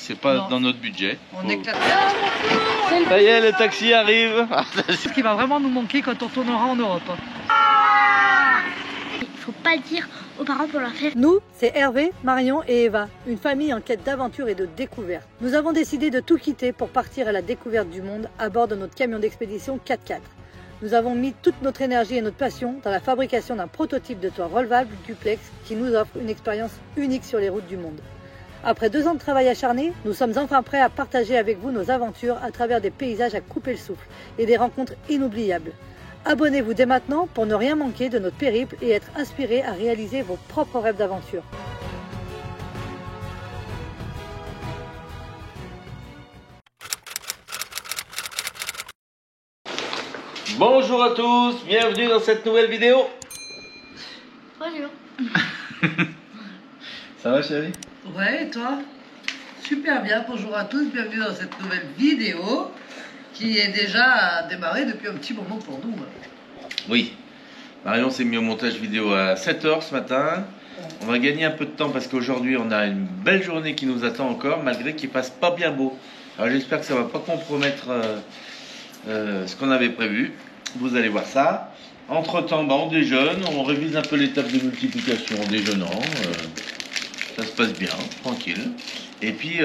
c'est pas dans notre budget. On éclate. Ça y est, le taxi arrive. Ce qui va vraiment nous manquer quand on tournera en Europe. Il faut pas le dire aux parents pour leur faire. Nous, c'est Hervé, Marion et Eva, une famille en quête d'aventure et de découverte. Nous avons décidé de tout quitter pour partir à la découverte du monde à bord de notre camion d'expédition 4x4. Nous avons mis toute notre énergie et notre passion dans la fabrication d'un prototype de toit relevable duplex qui nous offre une expérience unique sur les routes du monde. Après 2 ans de travail acharné, nous sommes enfin prêts à partager avec vous nos aventures à travers des paysages à couper le souffle et des rencontres inoubliables. Abonnez-vous dès maintenant pour ne rien manquer de notre périple et être inspiré à réaliser vos propres rêves d'aventure. Bonjour à tous, bienvenue dans cette nouvelle vidéo. Bonjour. Ça va chérie? Ouais, et toi? Super bien, bonjour à tous, bienvenue dans cette nouvelle vidéo qui est déjà démarrée depuis un petit moment pour nous. Oui, Marion s'est mis au montage vidéo à 7 h ce matin. On va gagner un peu de temps parce qu'aujourd'hui on a une belle journée qui nous attend encore, malgré qu'il fasse pas bien beau. Alors j'espère que ça va pas compromettre ce qu'on avait prévu. Vous allez voir ça. Entre temps, on déjeune, on révise un peu les tables de multiplication en déjeunant. Ça se passe bien, tranquille. Et puis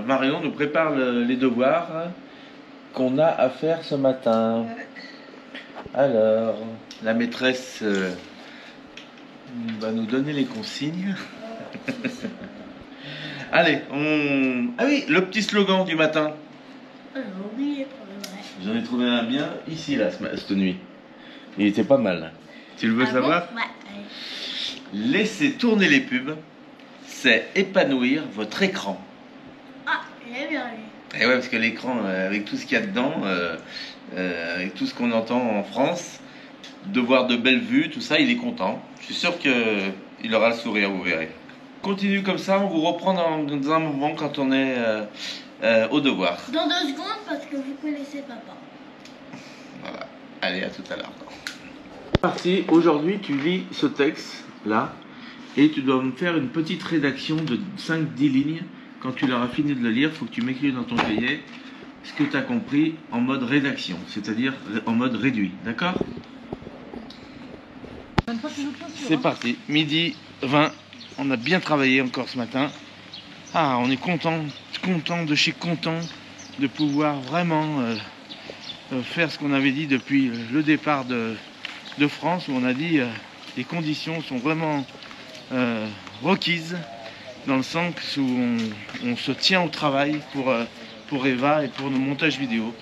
Marion nous prépare les devoirs qu'on a à faire ce matin. Alors, la maîtresse va nous donner les consignes. Allez, Ah oui, le petit slogan du matin. J'ai oublié pour le vrai. J'en ai trouvé un bien ici, là, cette nuit. Il était pas mal. Tu le veux savoir? Ouais. Laissez tourner les pubs, c'est épanouir votre écran. Ah, j'ai bien lu. Et ouais, parce que l'écran, avec tout ce qu'il y a dedans, avec tout ce qu'on entend en France, de voir de belles vues, tout ça, il est content. Je suis sûr qu'il aura le sourire, vous verrez. Continue comme ça, on vous reprend dans un moment quand on est au devoir. Dans 2 secondes parce que vous connaissez papa. Voilà, allez, à tout à l'heure. Parti, aujourd'hui tu lis ce texte là et tu dois me faire une petite rédaction de 5-10 lignes. Quand tu l'auras fini de le lire, il faut que tu m'écrives dans ton cahier ce que tu as compris en mode rédaction, c'est-à-dire en mode réduit, d'accord? C'est parti, midi 20, on a bien travaillé encore ce matin. Ah, on est content de chez content de pouvoir vraiment faire ce qu'on avait dit depuis le départ de France, où on a dit les conditions sont vraiment requises, dans le sens où on se tient au travail pour Eva et pour nos montages vidéo,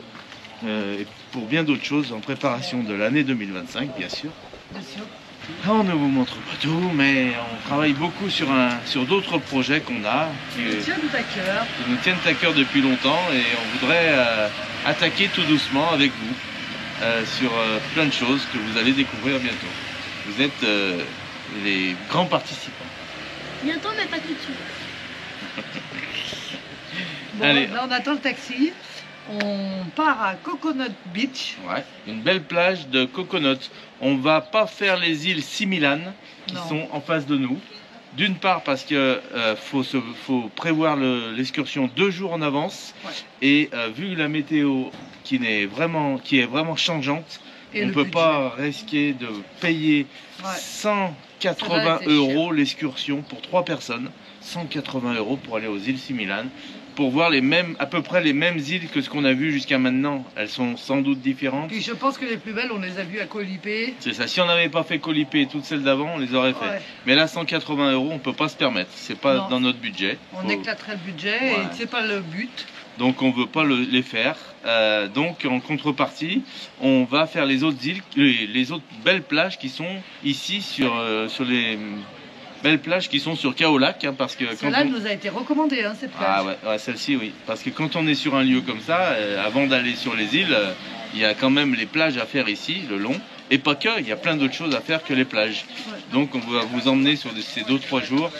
et pour bien d'autres choses en préparation de l'année 2025, bien sûr. Bien sûr. Ah, on ne vous montre pas tout, mais on travaille beaucoup sur d'autres projets qu'on a, qui nous tiennent à cœur depuis longtemps, et on voudrait attaquer tout doucement avec vous sur plein de choses que vous allez découvrir bientôt. Vous êtes les grands participants. Bientôt, mais pas tout de suite. Bon, allez. là on attend le taxi. On part à Coconut Beach. Ouais, une belle plage de Coconut. On va pas faire les îles Similan qui sont en face de nous. D'une part parce que faut prévoir l'excursion 2 jours en avance. Ouais. Et vu la météo qui est vraiment changeante, et on ne peut pas risquer de payer 180 € l'excursion pour 3 personnes. 180 € pour aller aux îles Similan, pour voir à peu près les mêmes îles que ce qu'on a vu jusqu'à maintenant. Elles sont sans doute différentes. Puis je pense que les plus belles, on les a vues à Koh Lipe. C'est ça, si on n'avait pas fait Koh Lipe et toutes celles d'avant, on les aurait fait. Ouais. Mais là, 180 €, on ne peut pas se permettre. C'est pas dans notre budget. On éclaterait le budget et c'est pas le but. Donc on ne veut pas les faire. Donc en contrepartie, on va faire les autres îles, les autres belles plages qui sont ici sur les belles plages qui sont sur Kaolack, hein, parce que celle-là nous a été recommandée, hein, cette plage. Ah ouais, celle-ci oui, parce que quand on est sur un lieu comme ça, avant d'aller sur les îles, il y a quand même les plages à faire ici, le long, et pas que, il y a plein d'autres choses à faire que les plages. Ouais. Donc on va vous emmener sur ces 2-3 jours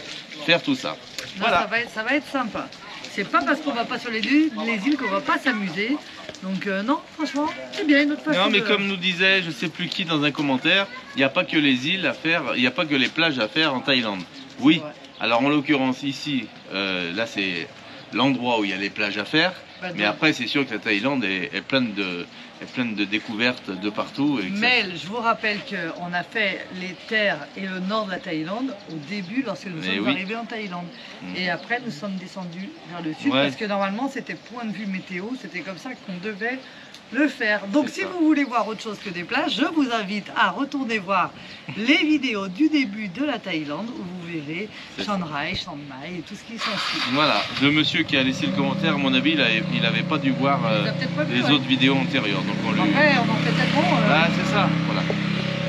faire tout ça. Voilà. Ça va être sympa. C'est pas parce qu'on va pas sur les îles qu'on va pas s'amuser. Donc non, franchement, c'est bien notre façon. Non, mais comme nous disait, je sais plus qui dans un commentaire, il n'y a pas que les îles à faire, il n'y a pas que les plages à faire en Thaïlande. Oui. Alors en l'occurrence ici, là c'est l'endroit où il y a les plages à faire. Bah, Mais après, c'est sûr que la Thaïlande est pleine de découvertes de partout. Et que Mais je vous rappelle qu'on a fait les terres et le nord de la Thaïlande au début lorsque nous sommes arrivés en Thaïlande. Et après, nous sommes descendus vers le sud parce que normalement, c'était point de vue météo, c'était comme ça qu'on devait le faire. Donc si vous voulez voir autre chose que des plages, je vous invite à retourner voir les vidéos du début de la Thaïlande où vous verrez Chiang Rai, Chiang Mai et tout ce qui s'ensuit. Voilà, le monsieur qui a laissé le commentaire, à mon avis, il n'avait pas dû voir les autres vidéos antérieures. Donc on lui... Après, on en fait tellement. Ah, c'est ça, voilà.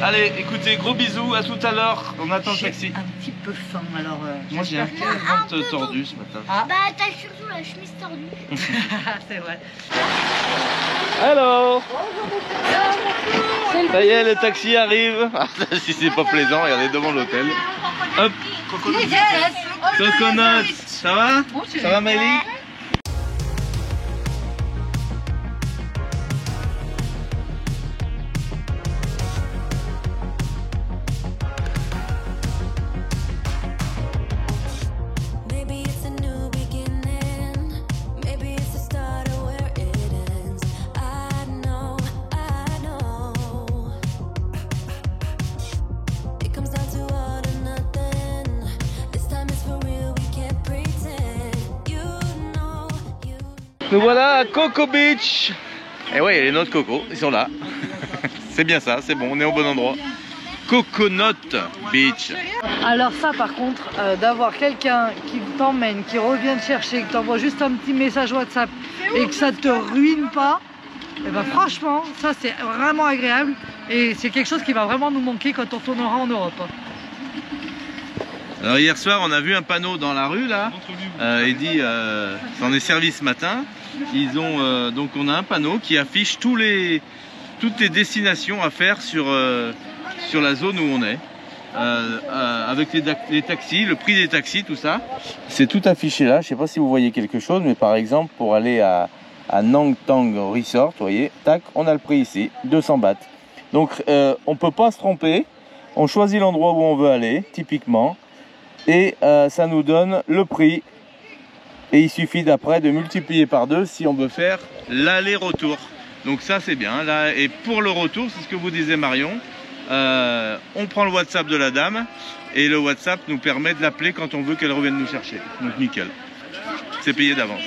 Allez, écoutez, gros bisous, à tout à l'heure. On attend le taxi. Un petit peu faim, alors. Moi j'ai un ventre tordu ce matin. Bah t'as surtout la chemise tordue. C'est vrai. Hello. Ça y est, le taxi arrive. Ah, si c'est pas plaisant, regardez devant l'hôtel. Hop, Coconut. Coconut, ça va? Ça va, Maëlie? Nous voilà à Coco Beach. Et ouais, les noix de coco, ils sont là. C'est bien ça, c'est bon, on est au bon endroit. Coconut Beach. Alors ça par contre, d'avoir quelqu'un qui t'emmène, qui revient te chercher, qui t'envoie juste un petit message WhatsApp et que ça te ruine pas, et ben franchement, ça c'est vraiment agréable et c'est quelque chose qui va vraiment nous manquer quand on retournera en Europe. Alors hier soir, on a vu un panneau dans la rue là. Il dit, s'en est servi ce matin. Ils ont donc on a un panneau qui affiche toutes les destinations à faire sur la zone où on est, avec les taxis, le prix des taxis, tout ça. C'est tout affiché là. Je sais pas si vous voyez quelque chose, mais par exemple pour aller à Nang Tang Resort, vous voyez, tac, on a le prix ici, 200 bahts. Donc on peut pas se tromper. On choisit l'endroit où on veut aller, typiquement. Et ça nous donne le prix et il suffit d'après de multiplier par 2 si on veut faire l'aller-retour. Donc ça c'est bien là. Et pour le retour, c'est ce que vous disait Marion, on prend le WhatsApp de la dame et le WhatsApp nous permet de l'appeler quand on veut qu'elle revienne nous chercher. Donc nickel, c'est payé d'avance.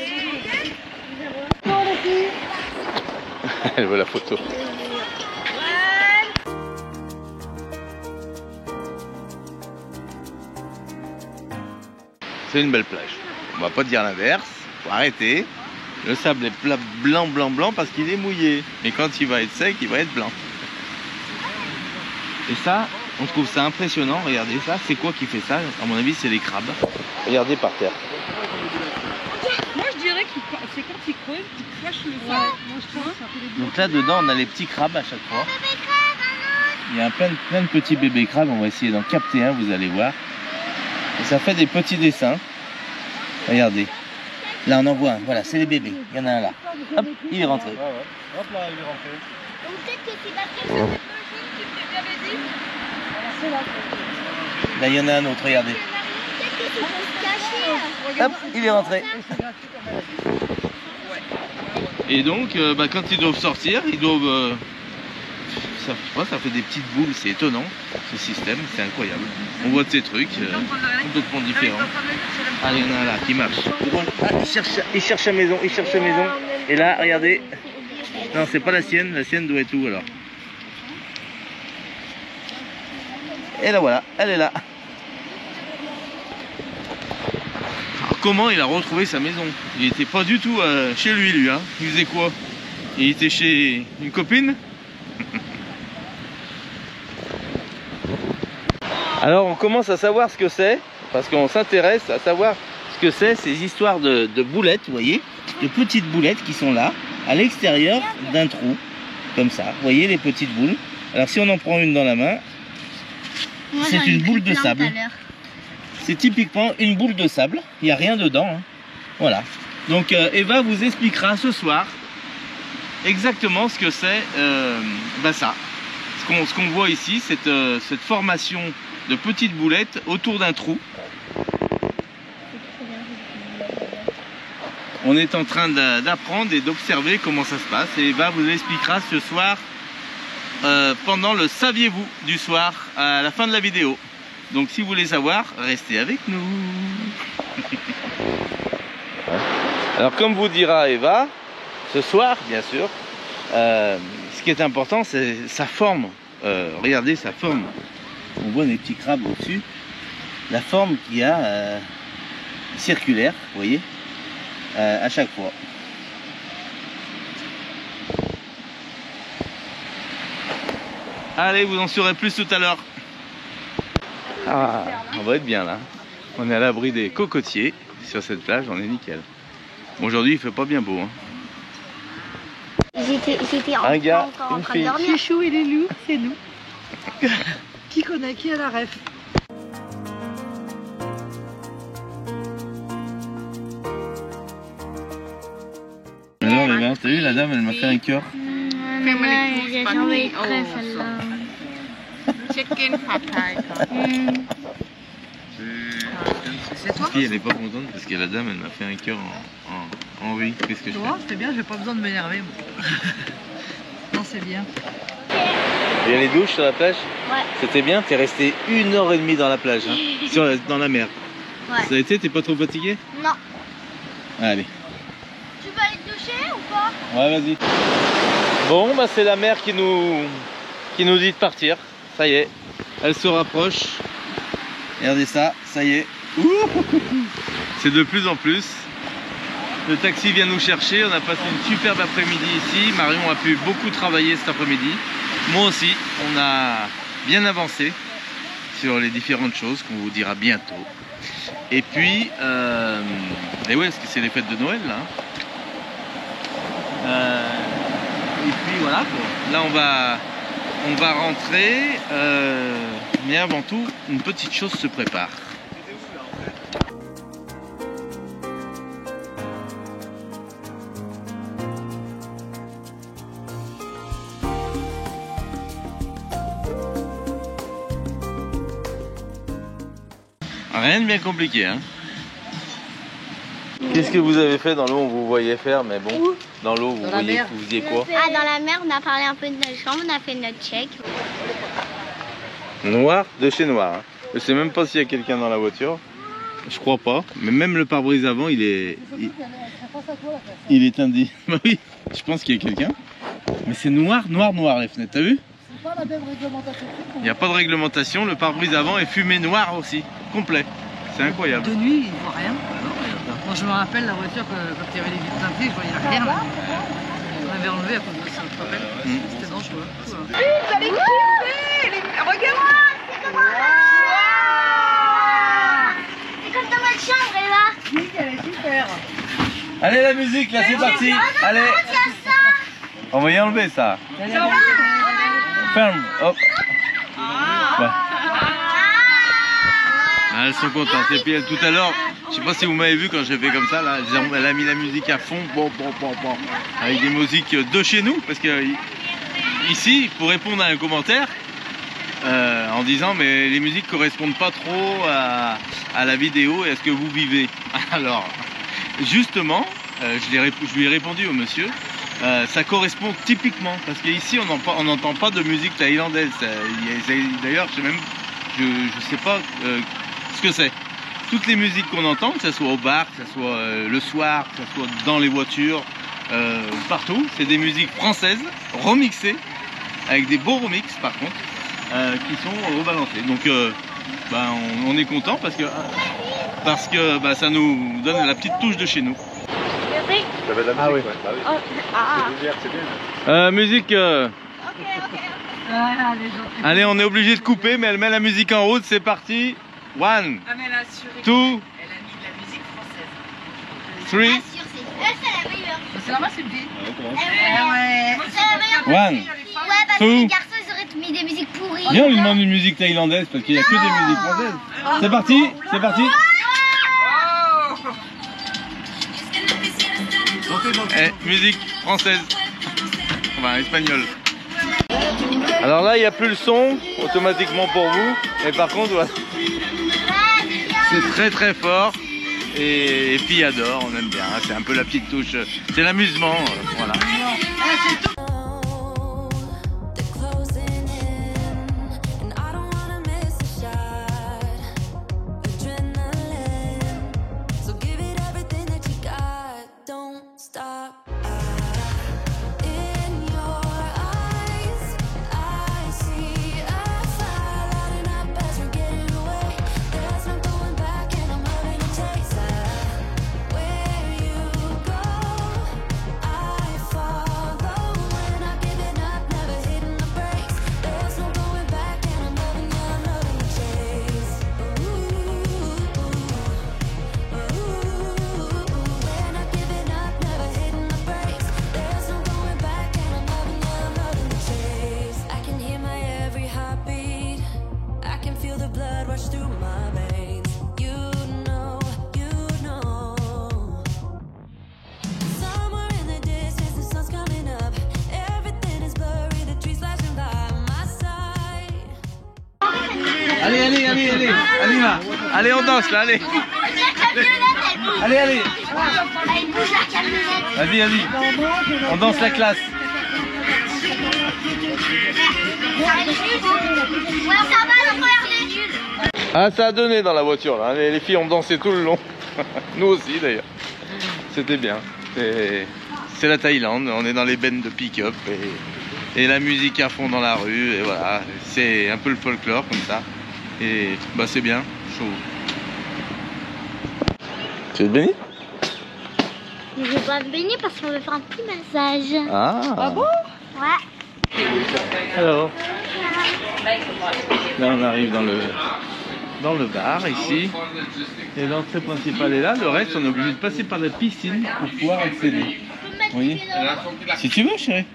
Elle veut la photo. C'est une belle plage. On va pas dire l'inverse, faut arrêter. Le sable est blanc, blanc, blanc parce qu'il est mouillé. Mais quand il va être sec, il va être blanc. Et ça, on trouve ça impressionnant. Regardez ça, c'est quoi qui fait ça? À mon avis, c'est les crabes. Regardez par terre. Moi je dirais que c'est quand ils creusent, ils crachent le fond. Donc là dedans, on a les petits crabes à chaque fois. Il y a plein de petits bébés crabes. On va essayer d'en capter un, vous allez voir. Et ça fait des petits dessins. Regardez. Là on en voit un. Voilà, c'est les bébés. Il y en a un là. Hop, il est rentré. Hop là, il est rentré. Donc peut-être que c'est parce que ça fait qui bien dit. Là il y en a un autre, regardez. Peut-être que c'est pour se cacher. Hop, il est rentré. Et donc, quand ils doivent sortir, ils doivent... ça fait des petites boules, c'est étonnant, ce système, c'est incroyable. On voit de ces trucs complètement différents. Ah, il y en a un là qui marche. Ah, il cherche la maison, il cherche la maison. Et là, regardez. Non, c'est pas la sienne doit être où alors? Et là voilà, elle est là. Alors comment il a retrouvé sa maison? Il était pas du tout chez lui, hein. Il faisait quoi? Il était chez une copine? Alors on commence à savoir ce que c'est, parce qu'on s'intéresse à savoir ce que c'est ces histoires de boulettes, vous voyez, de petites boulettes qui sont là, à l'extérieur d'un trou, comme ça, vous voyez les petites boules. Alors si on en prend une dans la main, c'est une boule de sable. C'est typiquement une boule de sable, il n'y a rien dedans, hein. Voilà. Donc Eva vous expliquera ce soir exactement ce que c'est ça. Ce qu'on voit ici, cette formation de petites boulettes autour d'un trou. On est en train d'apprendre et d'observer comment ça se passe. Et Eva vous expliquera ce soir, pendant le saviez-vous du soir, à la fin de la vidéo. Donc si vous voulez savoir, restez avec nous. Alors comme vous dira Eva, ce soir, bien sûr, ce qui est important, c'est sa forme. Regardez sa forme. On voit des petits crabes au-dessus. La forme qu'il y a circulaire, vous voyez, à chaque fois. Allez, vous en saurez plus tout à l'heure. Ah, on va être bien là. On est à l'abri des cocotiers sur cette plage, on est nickel. Aujourd'hui, il fait pas bien beau. Hein. J'étais un gars, encore en train de une dormir. Chouchou et les loups, c'est nous. Qui connaît, qui a la ref? Alors les gars, t'as vu la dame, elle m'a fait un cœur. J'ai jamais prêt celle-là. Chicken C'est toi? Elle est pas contente parce que la dame, elle m'a fait un cœur en oui. Qu'est-ce que je fais? C'était bien, j'ai pas besoin de m'énerver. Non, c'est bien. Il y a les douches sur la plage? Ouais. C'était bien, t'es resté 1h30 dans la plage, hein, dans la mer. Ouais. Ça a été, t'es pas trop fatigué? Non. Allez. Tu veux aller te doucher ou pas? Ouais, vas-y. Bon, bah c'est la mer qui nous dit de partir. Ça y est, elle se rapproche. Regardez ça, ça y est. C'est de plus en plus. Le taxi vient nous chercher. On a passé une superbe après-midi ici. Marion a pu beaucoup travailler cet après-midi. Moi aussi, on a bien avancé sur les différentes choses qu'on vous dira bientôt. Et puis, et ouais, parce que c'est les fêtes de Noël là. Et puis voilà quoi. Là on va rentrer, mais avant tout, une petite chose se prépare. Rien de bien compliqué, hein. Qu'est-ce que vous avez fait dans l'eau? On vous voyait faire, mais bon, dans l'eau, vous faisiez quoi? Ah, dans la mer, on a parlé un peu de notre chambre, on a fait notre check. Noir de chez Noir. Hein. Je sais même pas s'il y a quelqu'un dans la voiture. Je crois pas. Mais même le pare-brise avant, il est indiqué. Bah oui, je pense qu'il y a quelqu'un. Mais c'est noir les fenêtres. T'as vu? C'est pas la même réglementation. Il n'y a pas de réglementation. Le pare-brise avant est fumé noir aussi, complet. C'est incroyable. De nuit, il ne voit rien. Moi, je me rappelle la voiture quand il y avait les vitres teintées, je voyais rien. On avait enlevé à cause de ça, tu te rappelles? C'était dangereux. Vous allez kiffer! Regarde! C'est comme dans votre chambre, Eva. Oui, elle est super. Allez la musique, là c'est parti. Allez. On va y enlever ça. Ferme. Hop. Ouais. Ah, elles sont contentes. Et puis tout à l'heure, je sais pas si vous m'avez vu quand j'ai fait comme ça, là, elle a mis la musique à fond, bon, avec des musiques de chez nous, parce que ici, pour répondre à un commentaire, en disant mais les musiques correspondent pas trop à la vidéo et à ce que vous vivez. Alors, justement, je lui ai répondu au monsieur, ça correspond typiquement, parce qu'ici on n'entend pas de musique thaïlandaise. D'ailleurs, je sais pas ce que c'est. Toutes les musiques qu'on entend, que ce soit au bar, que ce soit le soir, que ce soit dans les voitures, partout, c'est des musiques françaises, remixées, avec des beaux remixes par contre, qui sont rebalancés. Donc on est content parce que ça nous donne la petite touche de chez nous. Ça va de la musique, Ah oui. ouais. Bah oui. C'est bien. Musique. Allez, on est obligé de couper, mais elle met la musique en route, c'est parti. 1, 2, Elle a mis de la musique française. 3, Bien sûr, c'est la meilleure. C'est normal, c'est le dit. C'est la meilleure. 1. Ouais, parce que les garçons, ils auraient mis des musiques pourries. Viens, on lui demande une musique thaïlandaise parce qu'il n'y a que des musiques françaises. C'est parti, c'est parti. Musique française. Enfin, espagnole. Alors là, il n'y a plus le son automatiquement pour vous. Mais par contre, voilà. C'est très très fort. Et puis adore, on aime bien, c'est un peu la petite touche, c'est l'amusement, voilà. Allez, on danse là, allez. Allez. Vas-y. On danse la classe. Ah, ça a donné dans la voiture là. Les filles ont dansé tout le long. Nous aussi d'ailleurs. C'était bien. C'est la Thaïlande. On est dans les bennes de pick-up et la musique à fond dans la rue. Et voilà. C'est un peu le folklore comme ça. Et bah c'est bien. Chaud. Tu veux te baigner? Je vais pas me baigner parce qu'on veut faire un petit massage. Ah bon? Ouais. Alors, là on arrive dans le bar ici. Et l'entrée principale est là. Le reste on est obligé de passer par la piscine pour pouvoir accéder. Oui. Si tu veux, chérie.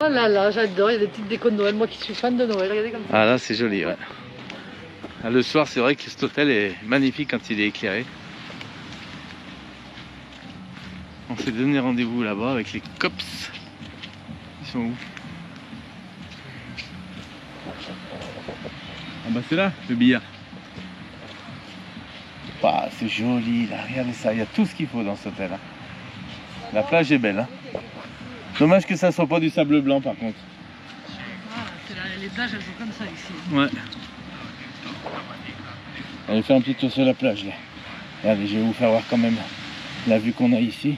Oh là là, j'adore, il y a des petites décos de Noël, moi qui suis fan de Noël, regardez comme ça. Ah là c'est joli, ouais. Ah, le soir c'est vrai que cet hôtel est magnifique quand il est éclairé. On s'est donné rendez-vous là-bas avec les cops. Ils sont où? Ah bah c'est là, le billard. Bah, c'est joli là, regardez ça, il y a tout ce qu'il faut dans cet hôtel. Hein. La plage est belle. Hein. Dommage que ça soit pas du sable blanc par contre. Ah, les plages elles sont comme ça ici. Ouais. Allez faire un petit tour sur la plage là. Regardez, je vais vous faire voir quand même la vue qu'on a ici.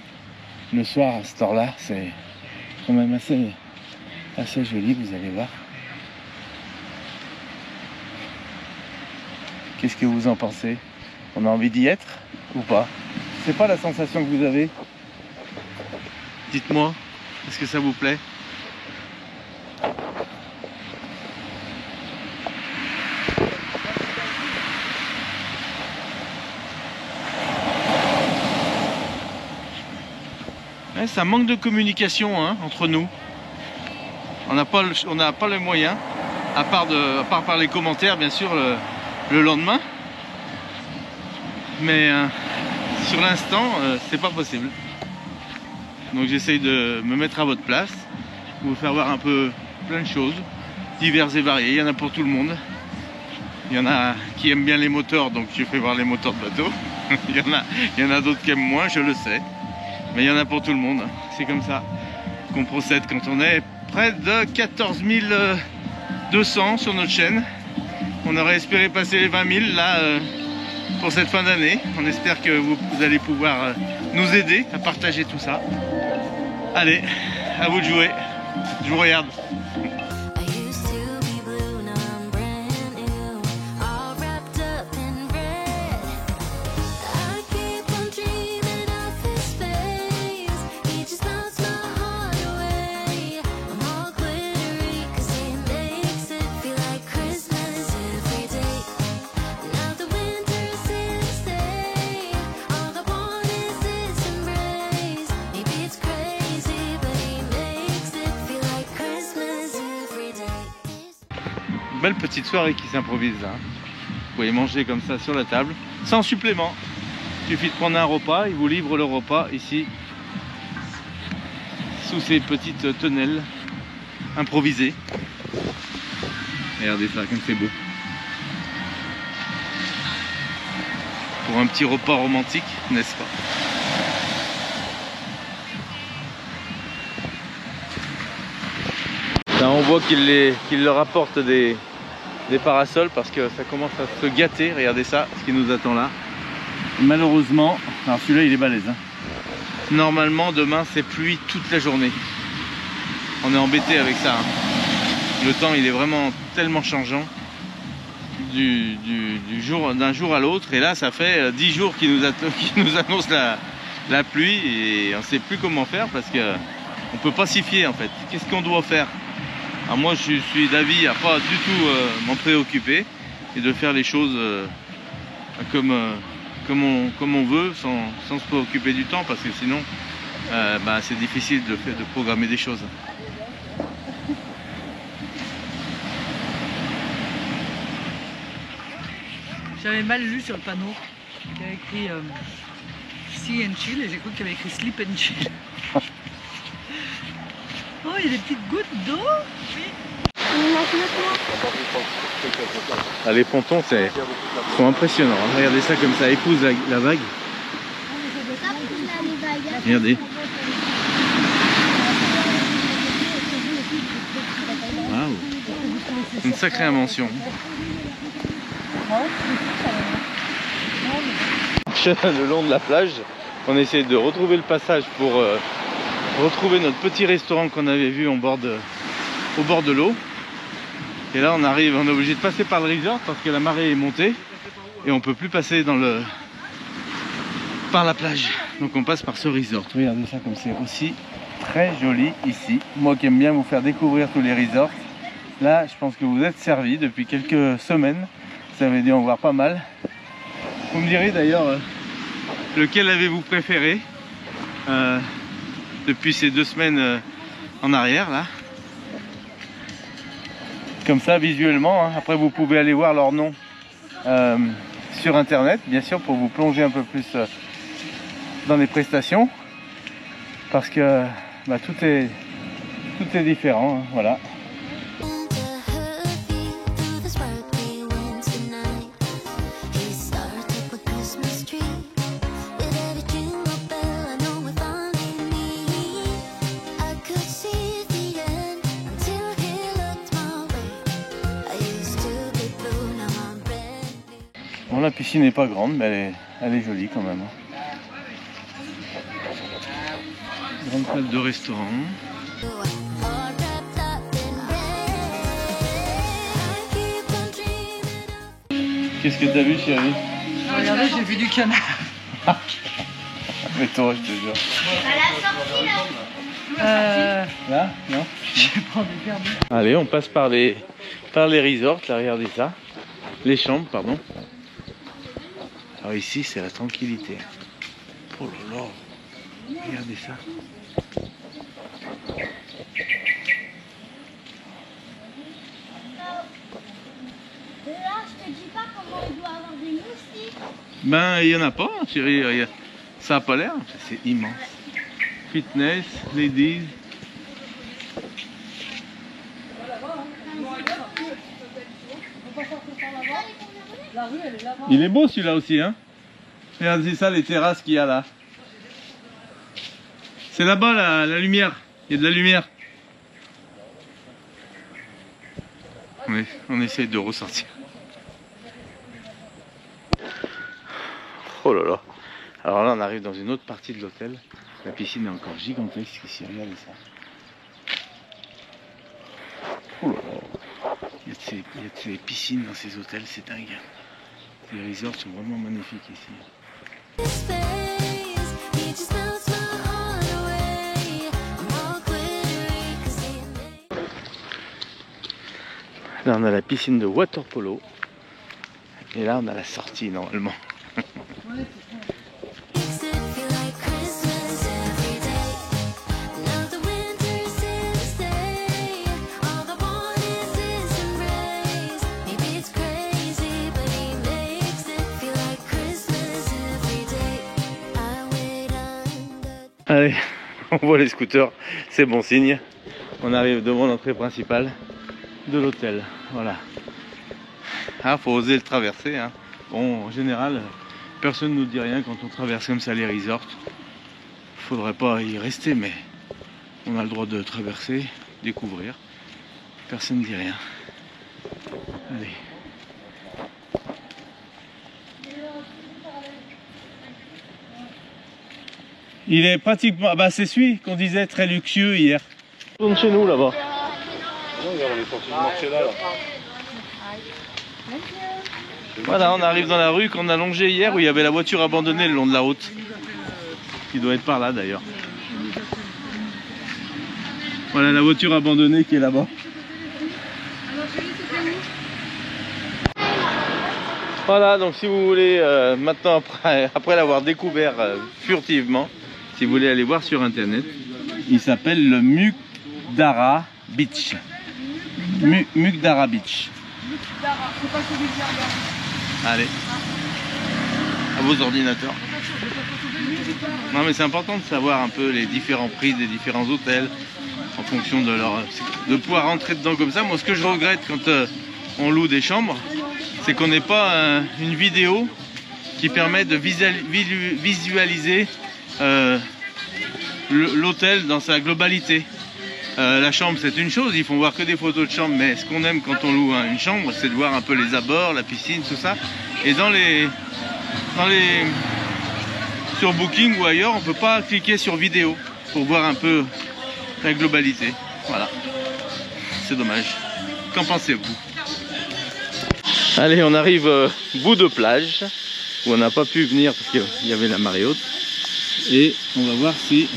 Le soir à cette heure-là, c'est quand même assez joli, vous allez voir. Qu'est-ce que vous en pensez? On a envie d'y être ou pas? C'est pas la sensation que vous avez? Dites-moi. Est-ce que ça vous plaît? Ouais, ça manque de communication hein, entre nous. On n'a pas le moyen, à part par les commentaires bien sûr le lendemain. Mais sur l'instant, c'est pas possible. Donc j'essaye de me mettre à votre place, vous faire voir un peu plein de choses, diverses et variées, il y en a pour tout le monde. Il y en a qui aiment bien les moteurs, donc je fais voir les moteurs de bateau. il y en a d'autres qui aiment moins, je le sais. Mais il y en a pour tout le monde, c'est comme ça qu'on procède quand on est près de 14 200 sur notre chaîne. On aurait espéré passer les 20 000 là pour cette fin d'année. On espère que vous allez pouvoir nous aider à partager tout ça. Allez, à vous de jouer. Je vous regarde. belle petite soirée qui s'improvise là. Vous pouvez manger comme ça sur la table, sans supplément. Il suffit de prendre un repas, ils vous livrent le repas ici, sous ces petites tonnelles improvisées. Regardez ça, comme c'est beau. Pour un petit repas romantique, n'est-ce pas? Là, on voit qu'il leur apporte des parasols parce que ça commence à se gâter. Regardez ça, ce qui nous attend là. Malheureusement, alors celui-là il est balèze, hein. Normalement demain c'est pluie toute la journée. On est embêté avec ça, hein. Le temps il est vraiment tellement changeant d'un jour à l'autre, et là ça fait 10 jours qu'ils nous annoncent la pluie et on ne sait plus comment faire parce que on peut pas s'y fier en fait. Qu'est-ce qu'on doit faire? Alors moi je suis d'avis à pas du tout m'en préoccuper et de faire les choses comme on veut, sans se préoccuper du temps, parce que sinon c'est difficile de programmer des choses. J'avais mal lu sur le panneau qu'il y avait écrit See and Chill, et j'ai cru qu'il y avait écrit Sleep and Chill. Oh, il y a des petites gouttes d'eau. Oui. Ah, les pontons sont impressionnants, hein. Regardez ça comme ça épouse la vague. Regardez. Waouh. Une sacrée invention. Le long de la plage, on essaie de retrouver le passage pour retrouver notre petit restaurant qu'on avait vu au bord de l'eau. Et là on est obligé de passer par le resort parce que la marée est montée et on peut plus passer par la plage. Donc on passe par ce resort. Regardez ça comme c'est aussi très joli ici. Moi qui aime bien vous faire découvrir tous les resorts, là je pense que vous êtes servis depuis quelques semaines. Vous avez dû en voir pas mal. Vous me direz d'ailleurs lequel avez-vous préféré depuis ces 2 semaines en arrière là. Comme ça visuellement, hein. Après vous pouvez aller voir leur nom sur internet, bien sûr, pour vous plonger un peu plus dans les prestations, parce que tout est différent, hein. Voilà. Bon, la piscine n'est pas grande, mais elle est jolie quand même. Grande salle de restaurant. Qu'est-ce que t'as vu, chérie? Regardez, j'ai vu du canard. Mais toi, je te jure. Là? Non? Je vais prendre des verres. Allez, on passe par les resorts, là, regardez ça. Les chambres, pardon. Alors ici, c'est la tranquillité. Oh là là, regardez ça. Là, je te dis pas comment on doit avoir des moustiques. Ben, il n'y en a pas, chérie. Ça n'a pas l'air. C'est immense. Fitness, ladies. Il est beau celui-là aussi, hein. Regardez ça, les terrasses qu'il y a là. C'est là-bas la lumière. Il y a de la lumière. Oui, on essaye de ressortir. Oh là là. Alors là, on arrive dans une autre partie de l'hôtel. La piscine est encore gigantesque ici. Regardez ça. Oh là là. Il y a de ces piscines dans ces hôtels, c'est dingue. Les resorts sont vraiment magnifiques ici. Là on a la piscine de water polo. Et là on a la sortie normalement. Allez, on voit les scooters, c'est bon signe. On arrive devant l'entrée principale de l'hôtel. Voilà. Ah, faut oser le traverser. Hein. Bon, en général, personne ne nous dit rien quand on traverse comme ça les resorts. Faudrait pas y rester, mais on a le droit de traverser, découvrir. Personne ne dit rien. Allez. Il est pratiquement... Bah c'est celui qu'on disait très luxueux hier. On tourne chez nous là-bas. On est sorti du marché là. Voilà, on arrive dans la rue qu'on a longée hier où il y avait la voiture abandonnée le long de la route. Qui doit être par là d'ailleurs. Voilà la voiture abandonnée qui est là-bas. Voilà, donc si vous voulez, maintenant après l'avoir découvert furtivement, si vous voulez aller voir sur internet, il s'appelle le Mukdara Beach. Mukdara Beach. Allez, à vos ordinateurs. Non mais c'est important de savoir un peu les différents prix des différents hôtels en fonction de leur... de pouvoir rentrer dedans comme ça. Moi ce que je regrette quand on loue des chambres, c'est qu'on n'ait pas une vidéo qui permet de visualiser l'hôtel dans sa globalité. La chambre c'est une chose, ils font voir que des photos de chambre, mais ce qu'on aime quand on loue une chambre, c'est de voir un peu les abords, la piscine, tout ça. Et sur Booking ou ailleurs, on peut pas cliquer sur vidéo pour voir un peu la globalité. Voilà, c'est dommage. Qu'en pensez-vous? Allez, on arrive bout de plage où on n'a pas pu venir parce qu'il y avait la marée haute. Et on va voir si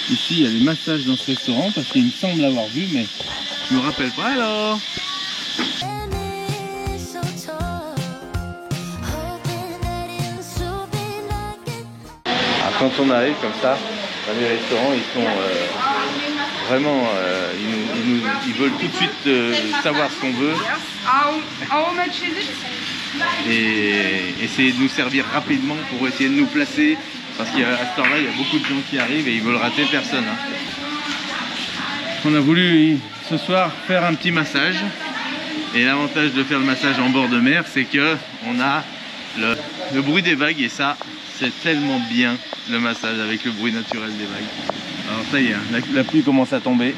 ici il y a des massages dans ce restaurant parce qu'il me semble l'avoir vu, mais je me rappelle pas. Alors quand on arrive comme ça dans les restaurants, ils sont vraiment, ils veulent tout de suite savoir ce qu'on veut et essayer de nous servir rapidement pour essayer de nous placer, parce qu'à ce temps-là il y a beaucoup de gens qui arrivent et ils veulent rater personne. On a voulu ce soir faire un petit massage, et l'avantage de faire le massage en bord de mer, c'est que on a le bruit des vagues, et ça c'est tellement bien, le massage avec le bruit naturel des vagues. Alors ça y est, la pluie commence à tomber.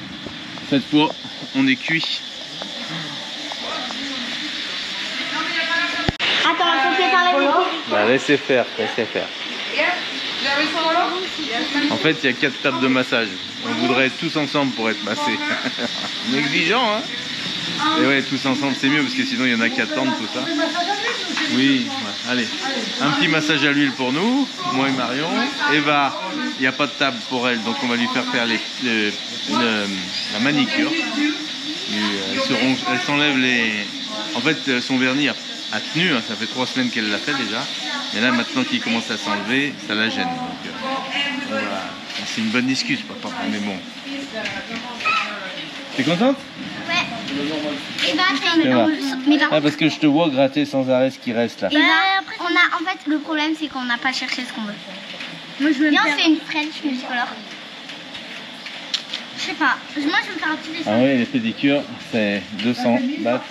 Cette fois, on est cuit. Attends, il faut que t'enlèves les coups. Bah, laissez faire, laissez faire. En fait, il y a 4 tables de massage. On voudrait être tous ensemble pour être massés. On est exigeant, hein. Et ouais, tous ensemble c'est mieux, parce que sinon il y en a qui attendent tout ça. Oui, ouais. Allez, un petit massage à l'huile pour nous, moi et Marion. Eva, il n'y a pas de table pour elle, donc on va lui faire la manicure. Elle s'enlève les... En fait, son vernis a tenu, hein, ça fait 3 semaines qu'elle l'a fait déjà. Mais là, maintenant qu'il commence à s'enlever, ça la gêne. Donc, voilà. C'est une bonne excuse, papa, mais bon. T'es contente? Ouais. Et bah, ah, parce que je te vois gratter sans arrêt ce qui reste là. Et bah, en fait, le problème, c'est qu'on n'a pas cherché ce qu'on veut. Moi, je veux bien, on fait une French multicolore. Je sais pas. Moi, je veux me faire un petit dessin. Ah oui, les pédicures, c'est 200 bahts.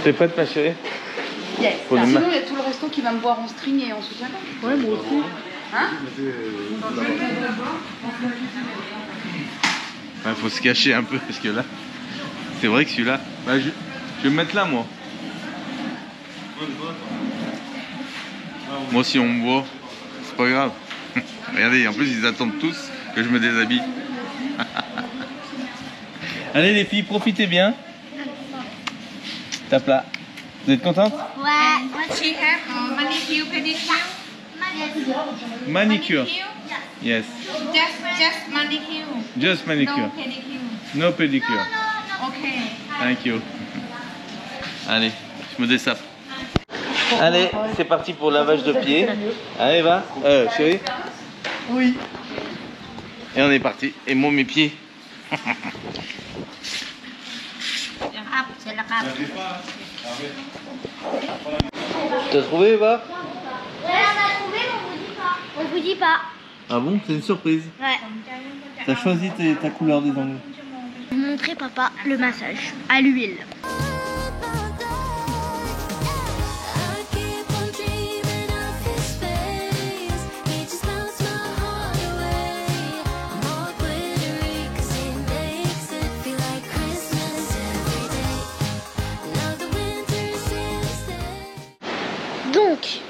T'es prête, ma chérie? Yes. Sinon, il y a tout le resto qui va me voir en string et en soutien. Ouais, moi aussi. Hein? Ouais, faut se cacher un peu, parce que là, c'est vrai que celui-là... Bah, je vais me mettre là, moi. Moi, si on me voit, c'est pas grave. Regardez, en plus, ils attendent tous que je me déshabille. Allez, les filles, profitez bien. Tape là. Vous êtes contente? Ouais. What she have? Manicure, pedicure? Manicure. Yes. Yes. Just manicure. Just manicure. No pedicure. No pedicure. Okay. Thank you. Allez, je me dessape. Allez, c'est parti pour lavage de pied. Allez, va. Chérie. Oui. Et on est parti. Et moi, mes pieds. C'est la carte. T'as trouvé, Eva? Ouais, on a trouvé, mais on vous dit pas. On vous dit pas. Ah bon? C'est une surprise. Ouais. T'as choisi ta couleur des ongles. Montrer papa le massage à l'huile. Donc,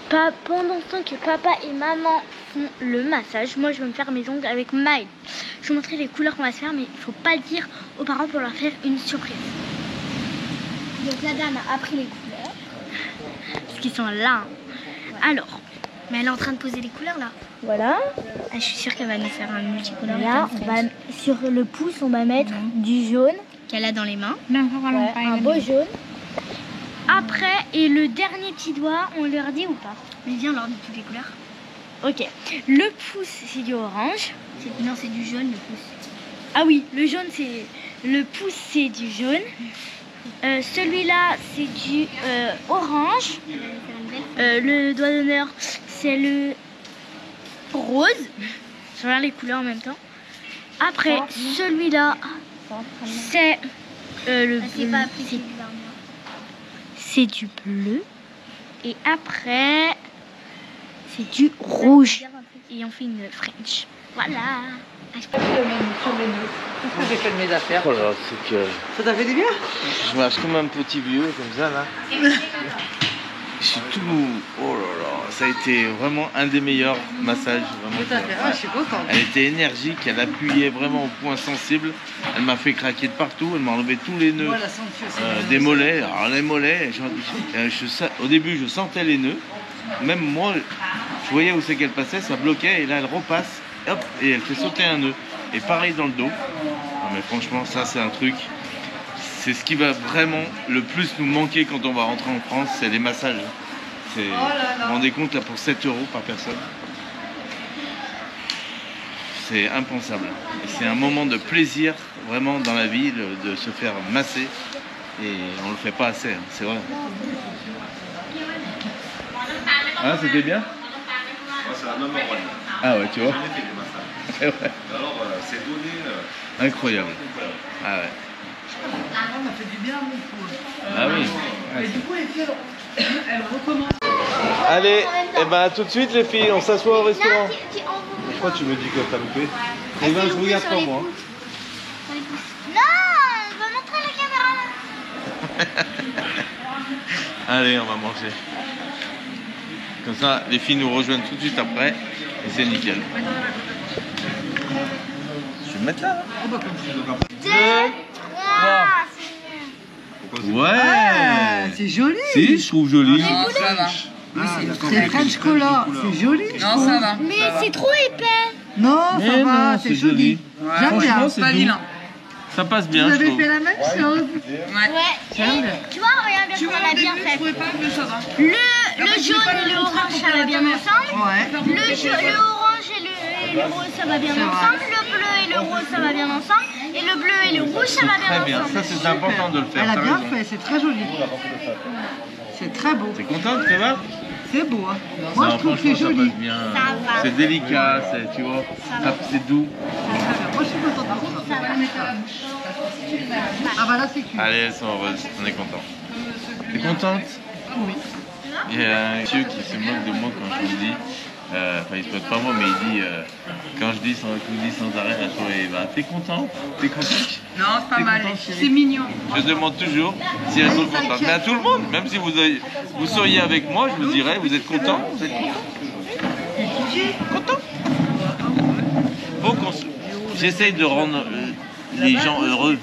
pendant ce temps que papa et maman font le massage, moi je vais me faire mes ongles avec Maël. Je vais vous montrer les couleurs qu'on va se faire, mais il ne faut pas le dire aux parents pour leur faire une surprise. Donc la dame a pris les couleurs. Parce qu'ils sont là. Alors, mais elle est en train de poser les couleurs là. Voilà. Ah, je suis sûre qu'elle va nous faire un multicolore. Là, sur le pouce, on va mettre du jaune qu'elle a dans les mains. Ouais, un beau jaune. Après, et le dernier petit doigt, on leur dit ou pas? Mais viens, on leur dit toutes les couleurs. Ok. Le pouce, c'est du orange. Non, c'est du jaune, le pouce. Ah oui, le jaune, c'est... Le pouce, c'est du jaune. Celui-là, c'est du orange. Le doigt d'honneur, c'est le rose. Je regarde les couleurs en même temps. Après, celui-là, c'est le bleu. C'est du bleu. Et après, c'est du rouge. Et on fait une French. Voilà. Sur les nœuds. Qu'est-ce que j'ai fait de mes affaires? Oh là là, c'est que... Ça t'a fait du bien? Je marche comme un petit vieux, comme ça, là. Je suis tout... Oh là là, ça a été vraiment un des meilleurs massages. Vraiment. Tout à fait. Ah, je suis contente. Elle était énergique, elle appuyait vraiment au point sensible. Elle m'a fait craquer de partout, elle m'a enlevé tous les nœuds. Voilà, Des mollets. Alors les mollets, au début je sentais les nœuds. Même moi, je voyais où c'est qu'elle passait, ça bloquait et là elle repasse. Hop, et elle fait sauter un nœud. Et pareil dans le dos. Non mais franchement, ça c'est un truc. C'est ce qui va vraiment le plus nous manquer quand on va rentrer en France, c'est les massages. Vous vous rendez compte là pour 7 € par personne. C'est impensable. Et c'est un moment de plaisir vraiment dans la vie de se faire masser. Et on le fait pas assez, hein, c'est vrai. Ah, c'était bien? C'est la même oreille. Ah ouais, tu vois. J'en ai fait des massages. Ouais. Alors, c'est donné. Incroyable. Ah ouais. On a fait du bien à mon cou. Ah oui. Et du coup, les filles, elles recommencent. Allez, et ben tout de suite les filles, on s'assoit au restaurant. Je crois que tu me dis que t'as loupé. Et ben je regarde pas moi. Non, on va montrer la caméra. Allez, on va manger. Comme ça, les filles nous rejoignent tout de suite après et c'est nickel. Je vais me mettre là. 2, 3. Ouais. C'est joli. Si, je trouve joli. Non, ça va. C'est French color. C'est joli. Non, ça va. Mais c'est trop épais. Non, Mais ça va. non, C'est joli. J'aime bien. Franchement, c'est Pas doux. vilain. Ça passe bien, Vous je avez trouve. fait la même chose. Ouais. J'aime bien. Tu vois, regarde bien Tu vois, qu'on a au bien début, fait. je trouvais pas, mais ça va. Le jaune et le orange, ça va bien ensemble. Ouais. Le orange et le rose, ça va bien ensemble. Le bleu et le rose, ça va bien ensemble. Et le bleu et le rouge, ça va Très bien bien, ensemble. ça c'est important de le faire. Elle a t'as bien raison. fait. C'est très joli. C'est très beau. T'es contente, ça va? C'est beau. Hein. Moi, je trouve que c'est franchement, ça joli. passe bien. Ça va. C'est délicat, tu vois, c'est doux. Moi, je suis contente pour ça. Ah bah là, c'est cute. Allez, elles sont heureuses, on est content. T'es contente? Oui. Il y a un monsieur qui se moque de moi quand je lui dis, enfin il se moque pas moi, mais il dit, quand je dis sans arrêt à toi, Eva, t'es contente? T'es contente? Non, c'est pas T'es mal. contente, chérie? C'est mignon. Je demande toujours si elles sont contentes. Mais à tout le monde, même si vous seriez avec moi, je vous dirais, vous êtes content? Vous êtes content? Faut qu'on se... J'essaye de rendre les gens heureux,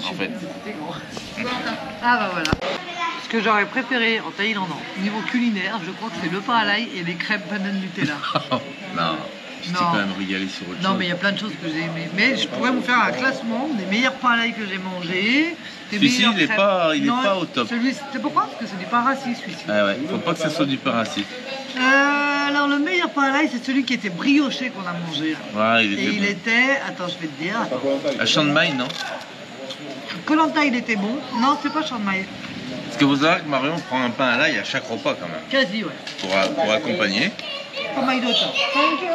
en fait. Ah bah voilà. Ce que j'aurais préféré en Thaïlande, au niveau culinaire, je crois que c'est le pain à l'ail et les crêpes banane Nutella. Non, Tu t'es quand même régalé sur autre chose. Non, mais il y a plein de choses que j'ai aimées. Mais je pourrais vous faire un classement des meilleurs pains à l'ail que j'ai mangés. Celui-ci, il n'est pas au top. C'est pourquoi? Parce que c'est du pain rassis, celui-ci. Ah ouais, faut pas que ce soit du pain rassis. Alors, le meilleur pain à l'ail, c'est celui qui était brioché qu'on a mangé. Ouais, il était Et il bon. était, attends, je vais te dire. À Chiang Mai, non? Koh Lanta, il était bon. Non, c'est pas Chiang Mai. Parce que vous savez que Marion prend un pain à l'ail à chaque repas quand même. Quasi, ouais. Pour accompagner. Comme Maïdota. Thank you.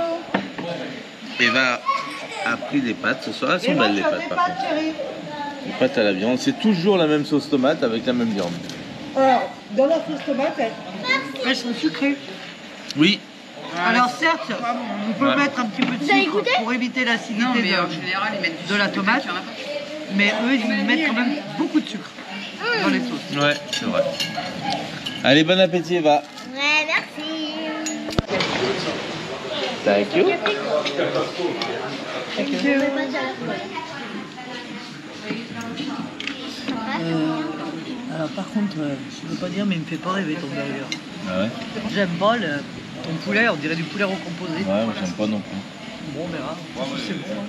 Eva a pris des pâtes ce soir. Elles sont belles les pâtes par contre. chérie. Les pâtes à la viande. C'est toujours la même sauce tomate avec la même viande. Alors, dans la sauce tomate, elles sont sucrées. Oui. Alors certes, on peut mettre un petit peu de sucre pour éviter l'acidité de la tomate, mais eux ils mettent quand même beaucoup de sucre dans les sauces. Ouais, c'est vrai. Allez, bon appétit Eva. Ouais, merci. Thank you. Alors par contre, je veux pas dire mais il me fait pas rêver ton burger. Ah ouais. J'aime pas ton poulet, on dirait du poulet recomposé. Ouais, moi j'aime pas non plus. Bon, on verra. C'est bon.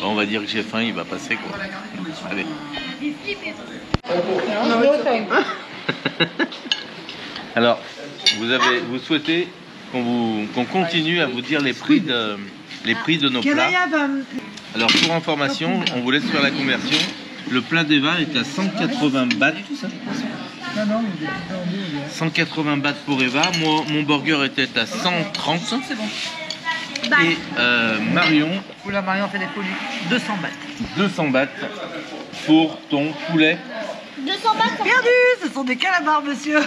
On va dire que j'ai faim, il va passer quoi. Allez. Alors, vous souhaitez qu'on continue à vous dire les prix de nos plats. Alors pour information, on vous laisse faire la conversion. Le plat d'Eva est à 180 bahts. 180 bahts pour Eva. Moi, mon burger était à 130. C'est bon. Et Marion. Oula, Marion fait des folies. 200 bahts. 200 bahts pour ton poulet. 200 bahts. Perdu, ce sont des calabars, monsieur.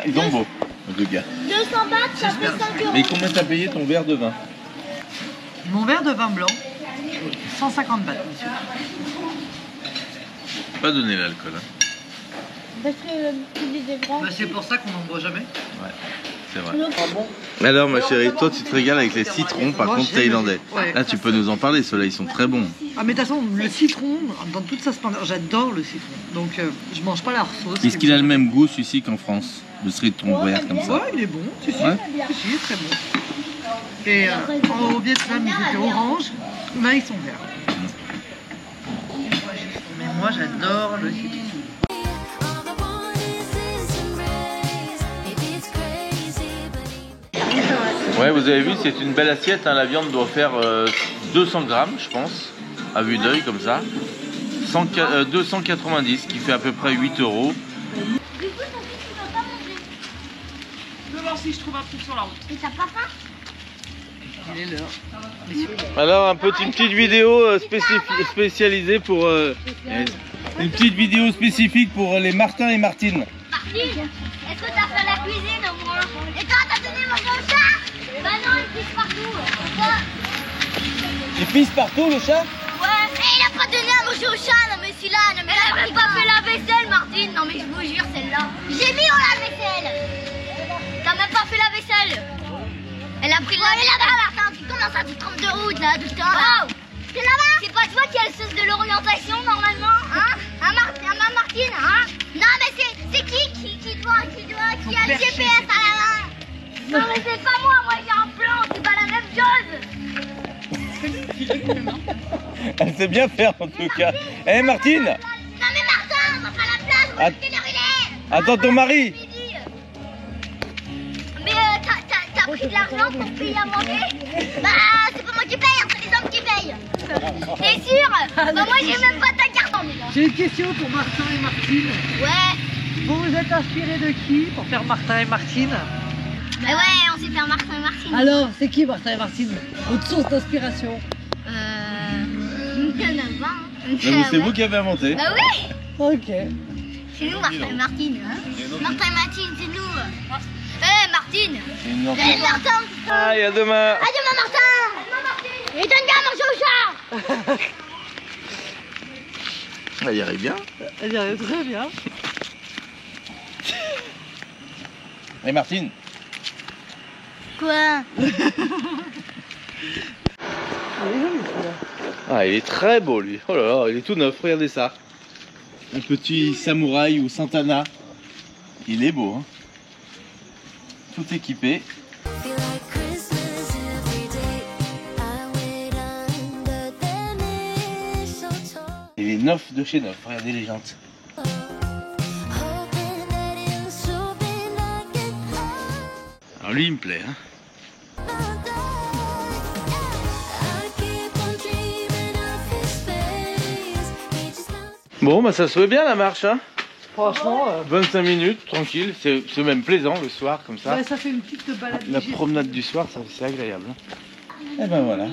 Ils ont beau, les deux gars. 200 bahts, ça fait 5 euros. Mais combien t'as payé ton verre de vin? Mon verre de vin blanc, 150 bahts, monsieur. Pas donner l'alcool. Hein. Parce que tu dis des grands. Bah, c'est pour ça qu'on n'en boit jamais. Ouais, c'est vrai. Alors ma chérie, toi tu te régales avec les citrons par Moi, contre j'aime thaïlandais. Ouais. Là tu peux nous en parler, ceux-là ils sont très bons. Ah mais de toute façon, le citron, dans toute sa splendeur, j'adore le citron. Donc je mange pas leur sauce. Est-ce qu'il a le même goût celui-ci qu'en France? Le citron vert comme ça? Ouais, il est bon, si, si, Ouais. si, il est très bon. Et au Vietnam, ils étaient orange, là ils sont verts. Mais moi j'adore le citron. Ouais, vous avez vu, c'est une belle assiette. Hein. La viande doit faire 200 grammes, je pense, à vue d'œil comme ça. 290, qui fait à peu près 8 euros. Je vais voir si je trouve un truc sur la route. Et t'as pas faim? Il est l'heure. Alors, une petite vidéo spécialisée pour... une petite vidéo spécifique pour les Martin et Martine. Martine, est-ce que t'as fait la cuisine au moins? Et toi, t'as donné manger au chat? Bah non, il pisse partout. Quoi? Il pisse partout le chat? Ouais, et il a pas donné à manger au chat, non mais celui-là, non mais elle a même pas fait la vaisselle, Martine, non mais je vous jure, celle-là. J'ai mis au lave-vaisselle. T'as même pas fait la vaisselle. Elle a pris la vaisselle. Là-bas, Martin, comment ça, tu te trompes de route là, tout le temps là? C'est là-bas. C'est pas toi qui as le sens de l'orientation normalement, hein? Martine, hein? Non mais c'est qui a le GPS à la main? Non mais c'est pas moi j'ai un plan, c'est pas la même chose. Elle sait bien faire en tout cas. Eh Martine! Non mais Martin, on va pas la place, on va quelle heure il est? Attends ton mari! Mais t'as pris de l'argent pour payer à manger? Bah c'est pas moi qui paye, c'est les hommes qui payent. T'es sûr? Bah moi j'ai même pas ta carte. J'ai une question pour Martin et Martine. Ouais. Vous vous êtes inspirés de qui pour faire Martin et Martine? Bah ouais, on sait faire Martin et Martine. Alors, c'est qui Martin et Martine? Votre source d'inspiration? Il y en a 20. C'est vous qui avez inventé. Bah oui. Ok. C'est nous Martin et Martine. Hein? Martin et Martine, c'est nous. Martine. Martin. Allez, à demain. À demain Martin. Et donne bien à manger au chat. Elle y arrive bien. Elle y arrive très bien. Et Martine? Quoi? Ah, il est très beau lui. Oh là là, il est tout neuf, regardez ça. Un petit samouraï ou Santana. Il est beau, hein. Tout équipé. neuf de chez neuf. Regardez les jantes. Alors lui il me plaît hein. Bon bah ça se fait bien la marche hein. Franchement, 25 minutes, tranquille, c'est même plaisant le soir comme ça. ouais, ça fait une petite balade. La promenade du soir, c'est agréable. Et ben voilà.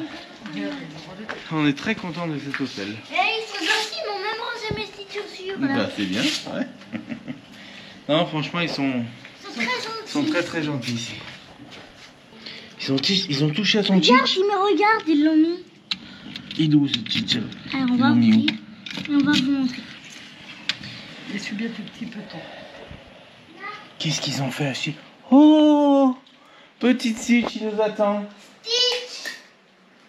On est très content de cet hôtel. Et ils sont gentils, ils m'ont même rangé mes petites chaussures. Bah c'est bien, ouais. Non franchement ils sont très gentils ici. Ils ont touché à son Regarde, tchitch. ils me regardent, ils l'ont mis. Il est où ce tchitch? Alors on va ouvrir et on va vous montrer. Essuie bien tes petits petons. Qu'est-ce qu'ils ont fait Achille? Oh, petite Stitch, il nous attend. Stitch!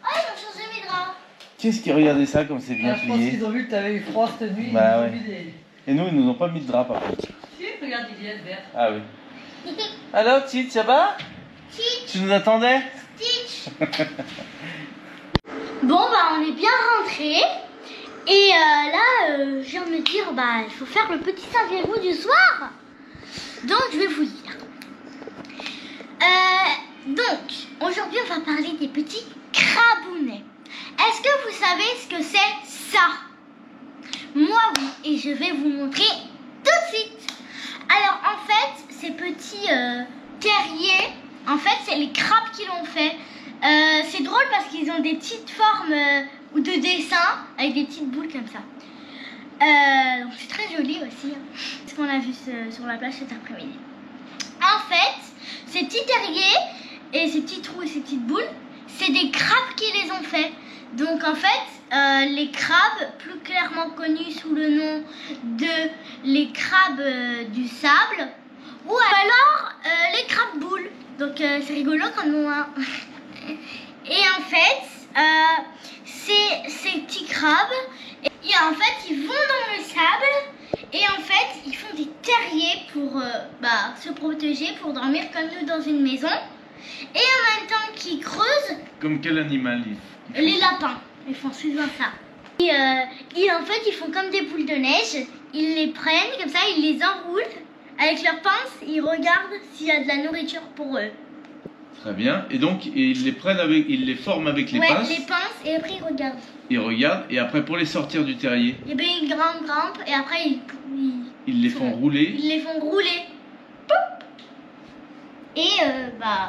Oh, ils ont changé mes draps. Qu'est-ce qu'ils regardaient ça comme c'est bien Je pense plié? qu'ils ont vu que t'avais eu froid cette nuit. Bah ils nous ouais. ont mis des... Et nous, ils nous ont pas mis de drap par contre. Si, regarde, il est vert. Ah oui. Alors, Tite, ça va? Stitch! Tu nous attendais? Stitch! Bon, bah, on est bien rentrés. Et là, je viens de me dire, bah, il faut faire le petit saviez-vous du soir. Donc, je vais vous dire. Donc, aujourd'hui, on va parler des petits crabounets. Est-ce que vous savez ce que c'est ça? Moi, oui, et je vais vous montrer tout de suite. Alors, en fait, ces petits terriers, en fait, c'est les crabes qui l'ont fait. C'est drôle parce qu'ils ont des petites formes ou de dessins avec des petites boules comme ça. Donc c'est très joli aussi. Ce qu'on a vu sur la plage cet après-midi. En fait, ces petits terriers et ces petits trous et ces petites boules, c'est des crabes qui les ont fait. Donc en fait, les crabes, plus clairement connus sous le nom de les crabes du sable, ou alors les crabes boules. Donc c'est rigolo comme nom. Hein. Et en fait, ces petits crabes, et en fait, ils vont dans le sable et en fait, ils font des terriers pour se protéger, pour dormir comme nous dans une maison. Et en même temps qu'ils creusent. Comme quel animal Les lapins, ils font souvent ça. Et en fait, ils font comme des boules de neige. Ils les prennent comme ça, ils les enroulent avec leurs pinces. Ils regardent s'il y a de la nourriture pour eux. Très bien. Et donc, ils les prennent ils les forment avec les pinces. Ouais, les pinces, et après ils regardent. Ils regardent, et après pour les sortir du terrier, Et bien ils grimpent, et après ils les font rouler. Ils les font rouler. Poup. Et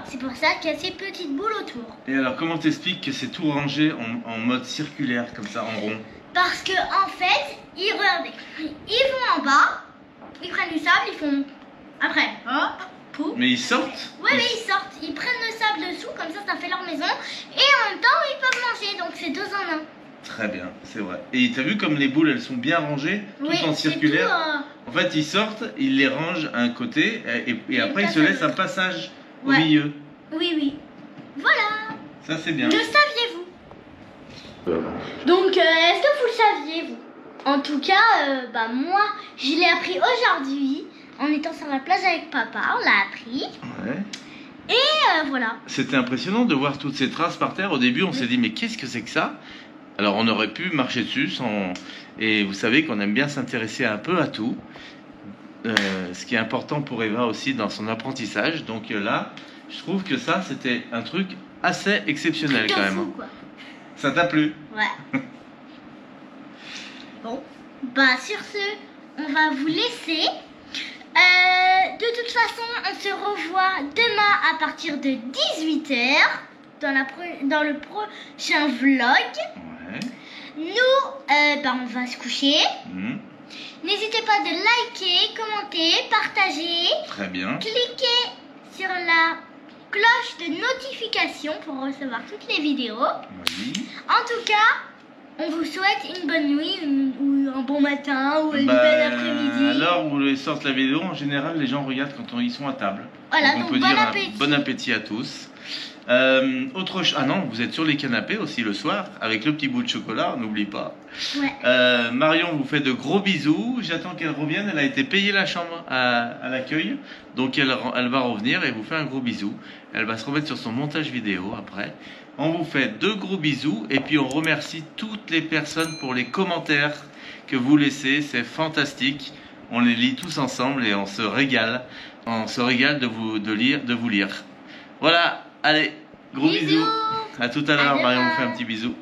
c'est pour ça qu'il y a ces petites boules autour. Et alors, comment t'expliques que c'est tout rangé en mode circulaire, comme ça, en rond? Parce que en fait, ils vont en bas, ils prennent du sable, ils font après, hop, pouf. Mais ils sortent? Ouais, mais ils sortent, ils prennent le sable dessous, comme ça fait leur maison, et en même temps ils peuvent manger, donc c'est 2 en 1. Très bien, c'est vrai. Et t'as vu comme les boules, elles sont bien rangées, tout Oui, en circulaire? tout, En fait, ils sortent, ils les rangent à un côté, et après ils se passage. laissent un passage Ouais. au milieu. Oui, oui. Voilà. Ça, c'est bien. Le saviez-vous? Donc, est-ce que vous le saviez, vous? En tout cas, moi, je l'ai appris aujourd'hui, en étant sur la plage avec papa, on l'a appris. Ouais. Et voilà. C'était impressionnant de voir toutes ces traces par terre. Au début, on s'est dit, mais qu'est-ce que c'est que ça? Alors, on aurait pu marcher dessus sans... Et vous savez qu'on aime bien s'intéresser un peu à tout. Ce qui est important pour Eva aussi dans son apprentissage. Donc là, je trouve que ça, c'était un truc assez exceptionnel Truc quand de même. fou, quoi. Ça t'a plu? Ouais. Bon, bah sur ce, on va vous laisser. De toute façon, on se revoit demain à partir de 18h dans le prochain vlog. Ouais. Nous, on va se coucher. Mmh. N'hésitez pas de liker, commenter, partager. Très bien. Cliquez sur la cloche de notification pour recevoir toutes les vidéos. Oui. En tout cas, on vous souhaite une bonne nuit ou un bon matin ou une belle après-midi. Alors, vous sortez la vidéo, en général, les gens regardent quand ils sont à table. Voilà, donc on donc peut bon dire appétit. bon appétit à tous. Ah non, vous êtes sur les canapés aussi le soir, avec le petit bout de chocolat, on n'oublie pas. Ouais. Marion vous fait de gros bisous. J'attends qu'elle revienne. Elle a été payée la chambre à l'accueil. Donc elle va revenir et vous fait un gros bisou. Elle va se remettre sur son montage vidéo après. On vous fait de gros bisous. Et puis on remercie toutes les personnes pour les commentaires que vous laissez, c'est fantastique. On les lit tous ensemble et on se régale. On se régale de vous lire. Voilà, allez, gros bisous. À tout à l'heure, Marion vous fait un petit bisou.